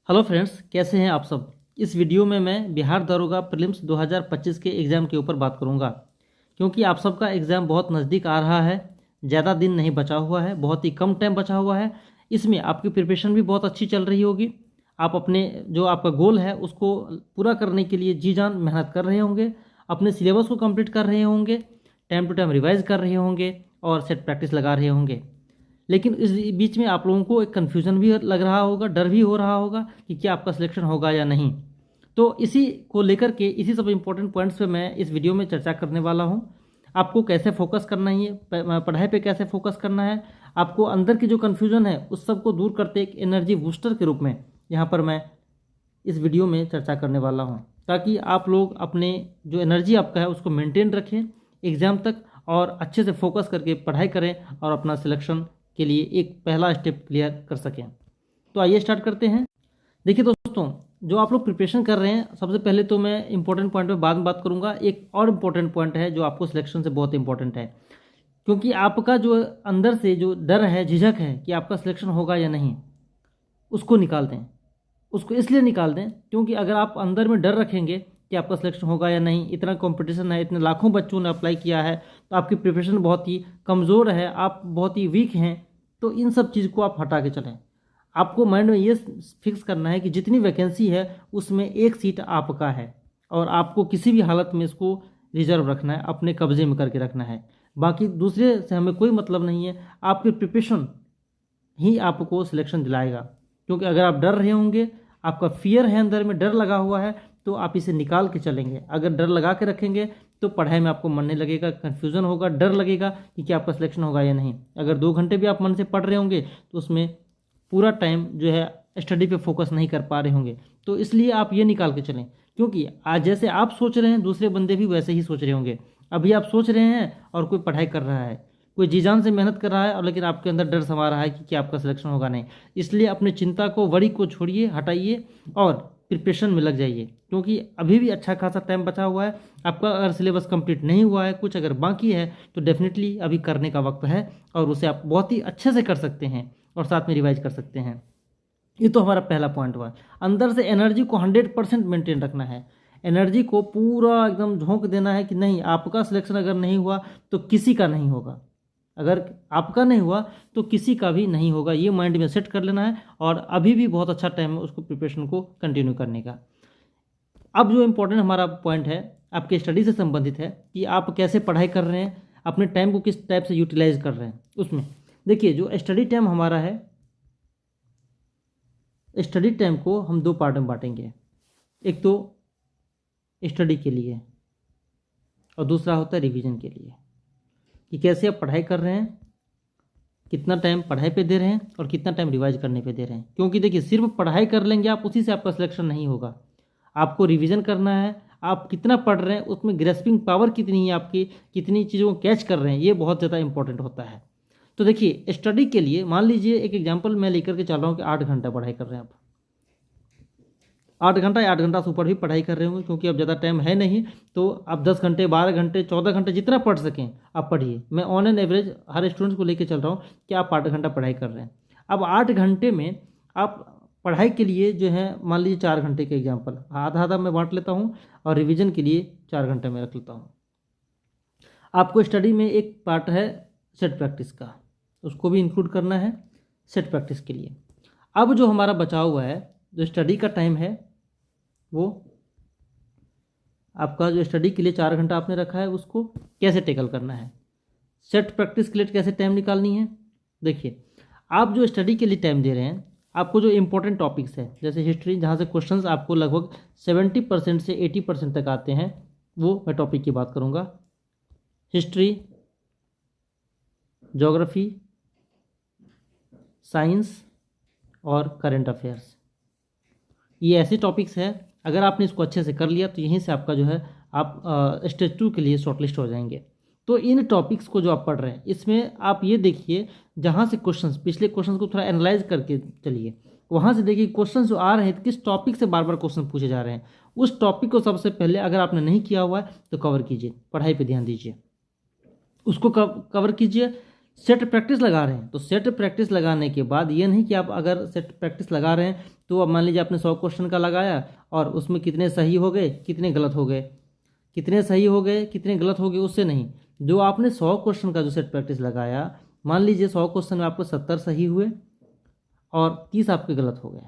Hello friends, कैसे हैं आप सब। इस वीडियो में मैं बिहार दरोगा प्रीलिम्स 2025 के एग्ज़ाम के ऊपर बात करूंगा, क्योंकि आप सबका एग्ज़ाम बहुत नज़दीक आ रहा है। ज़्यादा दिन नहीं बचा हुआ है, बहुत ही कम टाइम बचा हुआ है। इसमें आपकी प्रिपरेशन भी बहुत अच्छी चल रही होगी। आप अपने जो आपका गोल है उसको पूरा करने के लिए जी जान मेहनत कर रहे होंगे, अपने सिलेबस को कंप्लीट कर रहे होंगे, टाइम टू टाइम रिवाइज कर रहे होंगे और सेट प्रैक्टिस लगा रहे होंगे। लेकिन इस बीच में आप लोगों को एक कन्फ्यूज़न भी लग रहा होगा, डर भी हो रहा होगा कि क्या आपका सिलेक्शन होगा या नहीं। तो इसी को लेकर के इसी सब इम्पोर्टेंट पॉइंट्स पे मैं इस वीडियो में चर्चा करने वाला हूँ। आपको कैसे फोकस करना है, पढ़ाई पे कैसे फोकस करना है, आपको अंदर की जो कन्फ्यूज़न है उस सब को दूर करते एक एनर्जी बूस्टर के रूप में यहाँ पर मैं इस वीडियो में चर्चा करने वाला हूँ, ताकि आप लोग अपने जो एनर्जी आपका है उसको मेंटेन रखें एग्ज़ाम तक और अच्छे से फोकस करके पढ़ाई करें और अपना सिलेक्शन के लिए एक पहला स्टेप क्लियर कर सकें। तो आइए स्टार्ट करते हैं। देखिए दोस्तों, जो आप लोग प्रिपरेशन कर रहे हैं, सबसे पहले तो मैं इंपॉर्टेंट पॉइंट पे बाद में बात करूंगा। एक और इम्पोर्टेंट पॉइंट है जो आपको सिलेक्शन से बहुत इंपॉर्टेंट है, क्योंकि आपका जो अंदर से जो डर है, झिझक है कि आपका सिलेक्शन होगा या नहीं, उसको निकाल दें। उसको इसलिए निकाल दें क्योंकि अगर आप अंदर में डर रखेंगे कि आपका सिलेक्शन होगा या नहीं, इतना कंपटीशन है, इतने लाखों बच्चों ने अप्लाई किया है, तो आपकी प्रिपरेशन बहुत ही कमज़ोर है, आप बहुत ही वीक हैं, तो इन सब चीज़ को आप हटा के चलें। आपको माइंड में ये फिक्स करना है कि जितनी वैकेंसी है उसमें एक सीट आपका है और आपको किसी भी हालत में इसको रिजर्व रखना है, अपने कब्जे में करके रखना है। बाकी दूसरे से हमें कोई मतलब नहीं है, आपकी प्रिपरेशन ही आपको सिलेक्शन दिलाएगा। क्योंकि अगर आप डर रहे होंगे, आपका फियर है, अंदर में डर लगा हुआ है, तो आप इसे निकाल के चलेंगे। अगर डर लगा के रखेंगे तो पढ़ाई में आपको मन नहीं लगेगा, कन्फ्यूज़न होगा, डर लगेगा कि क्या आपका सिलेक्शन होगा या नहीं। अगर 2 घंटे भी आप मन से पढ़ रहे होंगे तो उसमें पूरा टाइम जो है स्टडी पे फोकस नहीं कर पा रहे होंगे। तो इसलिए आप ये निकाल के चलें, क्योंकि आज जैसे आप सोच रहे हैं दूसरे बंदे भी वैसे ही सोच रहे होंगे। अभी आप सोच रहे हैं और कोई पढ़ाई कर रहा है, कोई जी जान से मेहनत कर रहा है, और लेकिन आपके अंदर डर समा रहा है कि क्या आपका सिलेक्शन होगा नहीं। इसलिए अपनी चिंता को, वरी को छोड़िए, हटाइए और प्रिपरेशन में लग जाइए, क्योंकि अभी भी अच्छा खासा टाइम बचा हुआ है। आपका अगर सिलेबस कंप्लीट नहीं हुआ है, कुछ अगर बाकी है, तो डेफिनेटली अभी करने का वक्त है और उसे आप बहुत ही अच्छे से कर सकते हैं और साथ में रिवाइज कर सकते हैं। ये तो हमारा पहला पॉइंट हुआ। अंदर से एनर्जी को 100% मेंटेन रखना है। एनर्जी को पूरा एकदम झोंक देना है कि नहीं, आपका सिलेक्शन अगर नहीं हुआ तो किसी का नहीं होगा, अगर आपका नहीं हुआ तो किसी का भी नहीं होगा। ये माइंड में सेट कर लेना है और अभी भी बहुत अच्छा टाइम है उसको प्रिपरेशन को कंटिन्यू करने का। अब जो इम्पोर्टेंट हमारा पॉइंट है आपके स्टडी से संबंधित है कि आप कैसे पढ़ाई कर रहे हैं, अपने टाइम को किस टाइप से यूटिलाइज कर रहे हैं। उसमें देखिए, जो स्टडी टाइम हमारा है, स्टडी टाइम को हम 2 पार्ट में बांटेंगे। एक तो स्टडी के लिए और दूसरा होता है रिवीजन के लिए, कि कैसे आप पढ़ाई कर रहे हैं, कितना टाइम पढ़ाई पे दे रहे हैं और कितना टाइम रिवाइज करने पे दे रहे हैं। क्योंकि देखिए, सिर्फ पढ़ाई कर लेंगे आप, उसी से आपका सिलेक्शन नहीं होगा। आपको रिवीजन करना है, आप कितना पढ़ रहे हैं, उसमें ग्रेस्पिंग पावर कितनी है आपकी, कितनी चीज़ों को कैच कर रहे हैं, ये बहुत ज़्यादा इंपॉर्टेंट होता है। तो देखिए, स्टडी के लिए मान लीजिए एक एग्जाम्पल मैं लेकर के चल रहा हूँ कि 8 घंटा पढ़ाई कर रहे हैं आप। 8 घंटा या 8 घंटा से ऊपर भी पढ़ाई कर रहे होंगे, क्योंकि अब ज़्यादा टाइम है नहीं, तो आप 10 घंटे, 12 घंटे, 14 घंटे जितना पढ़ सकें आप पढ़िए। मैं on an average her students को लेकर चल रहा हूँ कि आप 8 घंटा पढ़ाई कर रहे हैं। अब 8 घंटे में आप पढ़ाई के लिए जो है, मान लीजिए 4 घंटे के एग्जाम्पल, आधा आधा मैं बांट लेता हूँ और रिविज़न के लिए 4 घंटे में रख लेता हूँ। आपको स्टडी में एक पार्ट है सेट प्रैक्टिस का, उसको भी इंक्लूड करना है सेट प्रैक्टिस के लिए। अब जो हमारा बचा हुआ है, जो स्टडी का टाइम है, वो आपका जो स्टडी के लिए 4 घंटा आपने रखा है, उसको कैसे टेकल करना है, सेट प्रैक्टिस के लिए कैसे टाइम निकालनी है। देखिए, आप जो स्टडी के लिए टाइम दे रहे हैं, आपको जो इम्पोर्टेंट टॉपिक्स है जैसे हिस्ट्री, जहाँ से क्वेश्चंस आपको लगभग 70% से 80% तक आते हैं, वो मैं टॉपिक की बात करूँगा। हिस्ट्री, ज्योग्राफी, साइंस और करंट अफेयर्स, ये ऐसे टॉपिक्स हैं, अगर आपने इसको अच्छे से कर लिया तो यहीं से आपका जो है आप स्टेज 2 के लिए शॉर्टलिस्ट हो जाएंगे। तो इन टॉपिक्स को जो आप पढ़ रहे हैं, इसमें आप ये देखिए, जहाँ से क्वेश्चंस, पिछले क्वेश्चंस को थोड़ा एनालाइज करके चलिए, वहाँ से देखिए क्वेश्चन जो आ रहे हैं, किस टॉपिक से बार बार क्वेश्चन पूछे जा रहे हैं। उस टॉपिक को सबसे पहले, अगर आपने नहीं किया हुआ है तो कवर कीजिए, पढ़ाई पर ध्यान दीजिए, उसको कवर कीजिए। सेट प्रैक्टिस लगा रहे हैं तो सेट प्रैक्टिस लगाने के बाद ये नहीं कि आप अगर सेट प्रैक्टिस लगा रहे हैं तो अब मान लीजिए आपने 100 क्वेश्चन का लगाया और उसमें कितने सही हो गए कितने गलत हो गए, कितने सही हो गए कितने गलत हो गए, उससे नहीं। जो आपने 100 क्वेश्चन का जो सेट प्रैक्टिस लगाया, मान लीजिए 100 क्वेश्चन में आपको 70 सही हुए और 30 आपके गलत हो गए,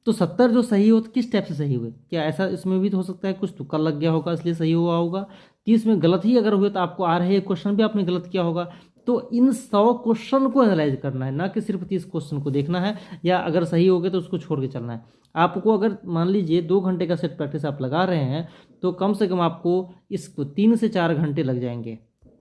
तो 70 जो सही हो तो किस टाइप से सही हुए, क्या ऐसा इसमें भी तो हो सकता है कुछ तुक्का लग गया होगा इसलिए सही हुआ होगा। 30 में गलत ही अगर हुए तो आपको आ रहे क्वेश्चन भी आपने गलत किया होगा। तो इन 100 क्वेश्चन को एनालाइज करना है, ना कि सिर्फ 30 क्वेश्चन को देखना है या अगर सही हो गए तो उसको छोड़ के चलना है। आपको अगर मान लीजिए 2 घंटे का सेट प्रैक्टिस आप लगा रहे हैं तो कम से कम आपको इसको 3 से 4 घंटे लग जाएंगे,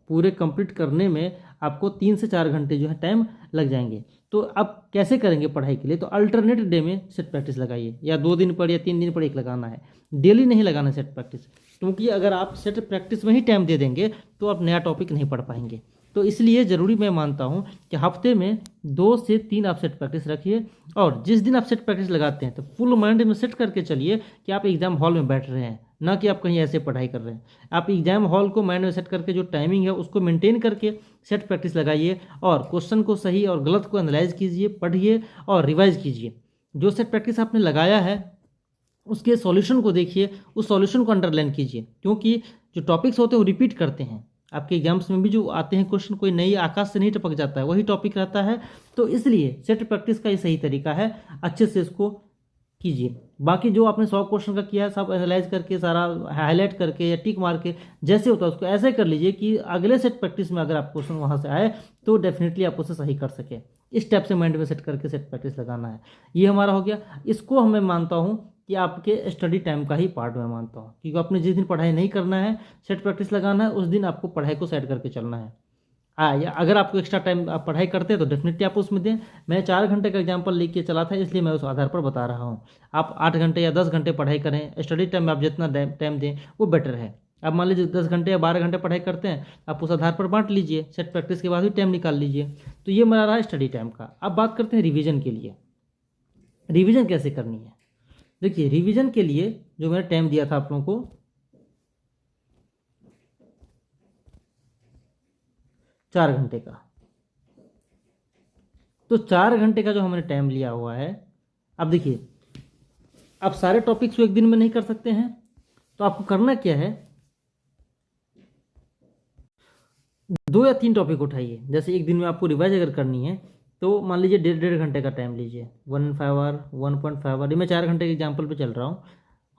पूरे कंप्लीट करने में आपको 3 से 4 घंटे जो है टाइम लग जाएंगे। तो अब कैसे करेंगे पढ़ाई के लिए, तो अल्टरनेट डे में सेट प्रैक्टिस लगाइए, या 2 दिन पर या 3 दिन पर एक लगाना है, डेली नहीं लगाना सेट प्रैक्टिस, क्योंकि अगर आप सेट प्रैक्टिस में ही टाइम दे देंगे तो आप नया टॉपिक नहीं पढ़ पाएंगे। तो इसलिए ज़रूरी मैं मानता हूँ कि हफ्ते में 2 से 3 आप सेट प्रैक्टिस रखिए, और जिस दिन आप सेट प्रैक्टिस लगाते हैं तो फुल माइंड में सेट करके चलिए कि आप एग्जाम हॉल में बैठ रहे हैं, ना कि आप कहीं ऐसे पढ़ाई कर रहे हैं। आप एग्जाम हॉल को माइंड में सेट करके जो टाइमिंग है उसको मेंटेन करके सेट प्रैक्टिस लगाइए, और क्वेश्चन को सही और गलत को एनालाइज कीजिए, पढ़िए और रिवाइज कीजिए। जो सेट प्रैक्टिस आपने लगाया है उसके सॉल्यूशन को देखिए, उस सॉल्यूशन को अंडरलाइन कीजिए, क्योंकि जो टॉपिक्स होते हैं वो रिपीट करते हैं। आपके एग्जाम्स में भी जो आते हैं क्वेश्चन, कोई नई आकाश से नहीं टपक जाता है, वही टॉपिक रहता है। तो इसलिए सेट प्रैक्टिस का ये सही तरीका है, अच्छे से इसको कीजिए। बाकी जो आपने 100 क्वेश्चन का किया है सब एनालाइज करके, सारा हाईलाइट करके या टिक मार के जैसे होता है उसको ऐसे कर लीजिए कि अगले सेट प्रैक्टिस में अगर आप क्वेश्चन वहाँ से आए तो डेफिनेटली आप उसे सही कर सके। इस टाइप से माइंड में सेट करके सेट प्रैक्टिस लगाना है। ये हमारा हो गया। इसको मैं मानता हूँ कि आपके स्टडी टाइम का ही पार्ट मैं मानता हूँ, क्योंकि आपने जिस दिन पढ़ाई नहीं करना है, सेट प्रैक्टिस लगाना है, उस दिन आपको पढ़ाई को सेट करके चलना है। या अगर आपको एक्स्ट्रा टाइम आप पढ़ाई करते हैं तो डेफिनेटली आप उसमें दें। मैं 4 घंटे का एग्जाम्पल लेके चला था, इसलिए मैं उस आधार पर बता रहा हूँ। आप 8 घंटे या 10 घंटे पढ़ाई करें, स्टडी टाइम में आप जितना टाइम दें वो बेटर है। अब मान लीजिए 10 घंटे या 12 घंटे पढ़ाई करते हैं, आप उस आधार पर बांट लीजिए, सेट प्रैक्टिस के बाद भी टाइम निकाल लीजिए। तो ये मेरा रहा स्टडी टाइम का। अब बात करते हैं रिविजन के लिए। रिविजन कैसे करनी है, देखिए रिवीजन के लिए जो मैंने टाइम दिया था आप लोगों को 4 घंटे का, तो 4 घंटे का जो हमने टाइम लिया हुआ है, अब देखिए आप सारे टॉपिक्स को एक दिन में नहीं कर सकते हैं, तो आपको करना क्या है, 2 या 3 टॉपिक उठाइए। जैसे एक दिन में आपको रिवाइज अगर करनी है तो मान लीजिए 1.5 घंटे का टाइम लीजिए, 1.5 आवर 1.5 आवर, ये मैं 4 घंटे के एग्जाम्पल पे चल रहा हूँ,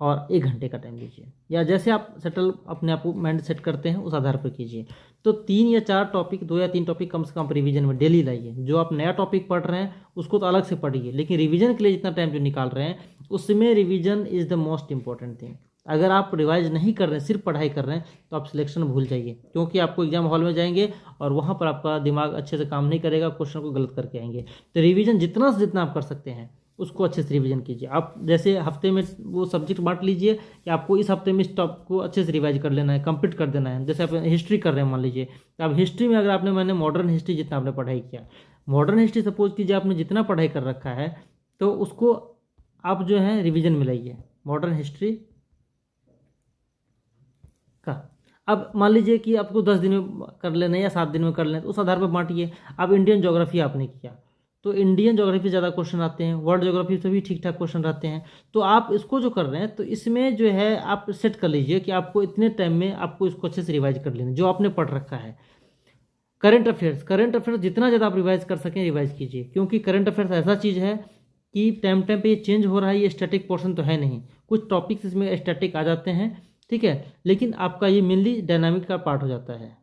और 1 घंटे का टाइम लीजिए, या जैसे आप सेटल अपने आप को माइंड सेट करते हैं उस आधार पर कीजिए। तो 3 या 4 टॉपिक, 2 या 3 टॉपिक कम से कम रिवीजन में डेली लाइए। जो आप नया टॉपिक पढ़ रहे हैं उसको तो अलग से पढ़िए, लेकिन रिवीजन के लिए जितना टाइम जो निकाल रहे हैं उसमें revision is the most important thing. अगर आप रिवाइज नहीं कर रहे हैं, सिर्फ पढ़ाई कर रहे हैं, तो आप सिलेक्शन भूल जाइए, क्योंकि आपको एग्जाम हॉल में जाएंगे और वहाँ पर आपका दिमाग अच्छे से काम नहीं करेगा, क्वेश्चन को गलत करके आएंगे। तो रिवीजन जितना से जितना आप कर सकते हैं उसको अच्छे से रिवीजन कीजिए। आप जैसे हफ्ते में वो सब्जेक्ट बांट लीजिए कि आपको इस हफ्ते में इस टॉपिक को अच्छे से रिवाइज कर लेना है, कंप्लीट कर देना है। जैसे आप हिस्ट्री कर रहे हैं मान लीजिए, तो अब हिस्ट्री में अगर मैंने मॉडर्न हिस्ट्री जितना आपने पढ़ाई किया, मॉडर्न हिस्ट्री सपोज कीजिए आपने जितना पढ़ाई कर रखा है, तो उसको आप जो है रिवीजन में लाइए मॉडर्न हिस्ट्री का। अब मान लीजिए कि आपको 10 दिन में कर लेना है या 7 दिन में कर लेना है, तो उस आधार पर बांटिए। अब इंडियन ज्योग्राफी आपने किया तो इंडियन ज्योग्राफी ज़्यादा क्वेश्चन आते हैं, वर्ल्ड ज्योग्राफी से भी ठीक ठाक क्वेश्चन रहते हैं। तो आप इसको जो कर रहे हैं तो इसमें जो है आप सेट कर लीजिए कि आपको इतने टाइम में आपको इसको अच्छे से रिवाइज कर लेना जो आपने पढ़ रखा है। करंट अफेयर्स जितना ज़्यादा आप रिवाइज कर सकें रिवाइज कीजिए, क्योंकि करंट अफेयर्स ऐसा चीज़ है कि टाइम टाइम पे ये चेंज हो रहा है, ये स्टैटिक पोर्शन तो है नहीं। कुछ टॉपिक्स इसमें स्टैटिक आ जाते हैं, ठीक है, लेकिन आपका ये मेनली डायनामिक का पार्ट हो जाता है।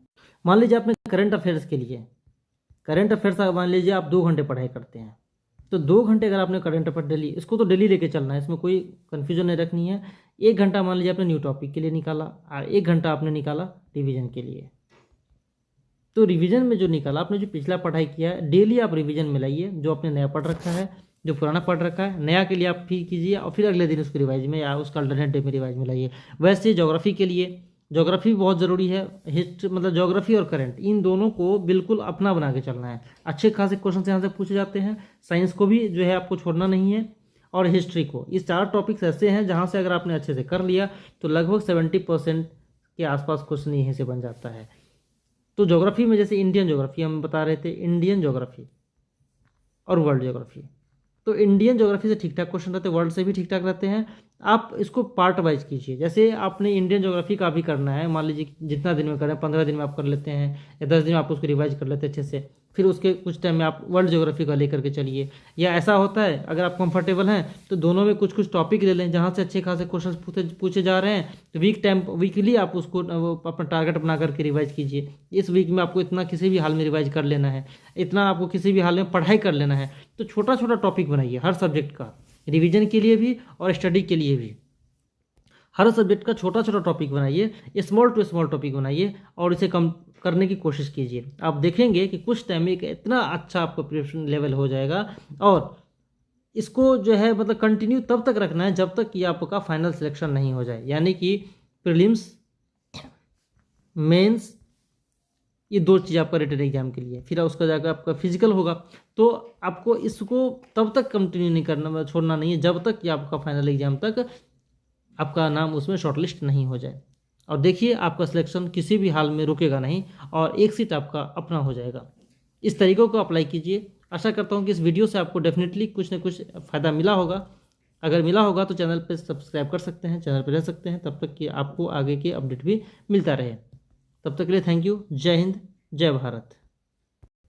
मान लीजिए आपने करंट अफेयर्स के लिए, करंट अफेयर्स मान लीजिए आप 2 घंटे पढ़ाई करते हैं, तो 2 घंटे अगर आपने करंट अफेयर डेली, इसको तो डेली लेके चलना है, इसमें कोई कन्फ्यूजन नहीं रखनी है। 1 घंटा मान लीजिए आपने न्यू टॉपिक के लिए निकाला और 1 घंटा आपने निकाला रिवीजन के लिए। तो रिवीजन में जो निकाला आपने, जो पिछला पढ़ाई किया है, डेली आप रिवीजन में लाइए। जो आपने नया पढ़ रखा है, जो पुराना पढ़ रखा है, नया के लिए आप फिर कीजिए और फिर अगले दिन उसको रिवाइज में या उसका अल्टरनेट डे में रिवाइज में लाइए। वैसे ज्योग्राफी के लिए, ज्योग्राफी भी बहुत ज़रूरी है। हिस्ट्री मतलब ज्योग्राफी और करंट, इन दोनों को बिल्कुल अपना बना के चलना है। अच्छे खासे क्वेश्चन यहाँ से पूछे जाते हैं। साइंस को भी जो है आपको छोड़ना नहीं है, और हिस्ट्री को। इस 4 टॉपिक्स ऐसे हैं जहाँ से अगर आपने अच्छे से कर लिया तो लगभग 70% के आसपास क्वेश्चन यहीं से बन जाता है। तो ज्योग्राफी में जैसे इंडियन ज्योग्राफी हम बता रहे थे, इंडियन ज्योग्राफी और वर्ल्ड ज्योग्राफी। तो इंडियन ज्योग्राफी से ठीक ठाक क्वेश्चन रहते हैं, वर्ल्ड से भी ठीक ठाक रहते हैं। आप इसको पार्ट वाइज कीजिए। जैसे आपने इंडियन ज्योग्राफी का भी करना है, मान लीजिए जितना दिन में करें, 15 दिन में आप कर लेते हैं या 10 दिन में आप उसको रिवाइज कर लेते हैं अच्छे से, फिर उसके कुछ टाइम में आप वर्ल्ड ज्योग्राफी का लेकर के चलिए। या ऐसा होता है अगर आप कंफर्टेबल हैं तो दोनों में कुछ कुछ टॉपिक ले लें जहाँ से अच्छे खासे क्वेश्चन पूछे जा रहे हैं, तो वीकली आप उसको अपना टारगेट बना करके रिवाइज कीजिए। इस वीक में आपको इतना किसी भी हाल में रिवाइज कर लेना है, इतना आपको किसी भी हाल में पढ़ाई कर लेना है। तो छोटा छोटा टॉपिक बनाइए हर सब्जेक्ट का, रिवीजन के लिए भी और स्टडी के लिए भी। हर सब्जेक्ट का छोटा छोटा टॉपिक बनाइए, स्मॉल टू स्मॉल टॉपिक बनाइए और इसे कम करने की कोशिश कीजिए। आप देखेंगे कि कुछ टाइम में इतना अच्छा आपका प्रिपरेशन लेवल हो जाएगा। और इसको जो है मतलब कंटिन्यू तब तक रखना है जब तक कि आपका फाइनल सिलेक्शन नहीं हो जाए, यानी कि प्रीलिम्स, मेंस, ये 2 चीज़ आपका रिटन एग्जाम के लिए। फिर उसका जाकर आपका फिजिकल होगा। तो आपको इसको तब तक कंटिन्यू नहीं करना, छोड़ना नहीं है जब तक कि आपका फाइनल एग्जाम तक आपका नाम उसमें शॉर्टलिस्ट नहीं हो जाए। और देखिए आपका सिलेक्शन किसी भी हाल में रुकेगा नहीं और एक सीट आपका अपना हो जाएगा। इस तरीक़ों को अप्लाई कीजिए। आशा करता हूँ कि इस वीडियो से आपको डेफिनेटली कुछ न कुछ फ़ायदा मिला होगा। अगर मिला होगा तो चैनल पर सब्सक्राइब कर सकते हैं, चैनल पर रह सकते हैं, तब तक कि आपको आगे के अपडेट भी मिलता रहे। तब तक के लिए थैंक यू। जय हिंद, जय भारत।